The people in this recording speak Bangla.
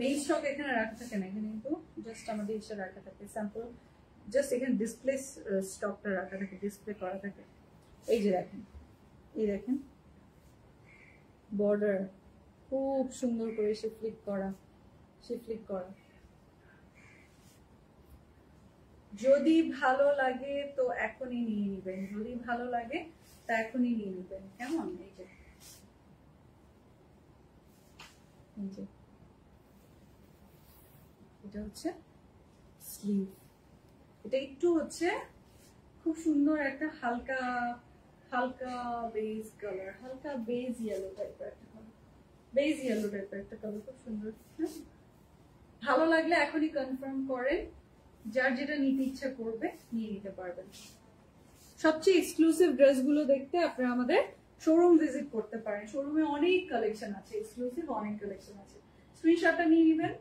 মেইন স্টক এখানে রাখা থাকে না, এখানে কিন্তু জাস্ট আমাদের ইসে রাখা থাকে স্যাম্পল, জাস্ট এখানে ডিসপ্লে স্টকটা রাখা থাকে, ডিসপ্লে করা থাকে। এই যে দেখেন, এই দেখেন বর্ডার খুব সুন্দর করে সে ফ্লিক করা। যদি ভালো লাগে তো এখনই নিয়ে নিবেন, যদি ভালো লাগে তা এখনই নিয়ে নিবেন, কেমন? এই যে এটা হচ্ছে স্লিভ, এটা একটু হচ্ছে খুব সুন্দর একটা হালকা হালকা বেজ কালার, হালকা বেজ ইয়েলো টাইপের একটা কালার, বেজ ইয়েলো টাইপের একটা কালার, খুব সুন্দর। ভালো লাগলে এখনই কনফার্ম করেন, যার যেটা নিতে ইচ্ছা করবে নিয়ে নিতে পারবেন। সবচেয়ে এক্সক্লুসিভ ড্রেসগুলো দেখতে আপনারা আমাদের শোরুম ভিজিট করতে পারেন, শোরুমে অনেক কালেকশন আছে, এক্সক্লুসিভ অনেক কালেকশন আছে। স্ক্রিনশটটা নিয়ে নেবেন।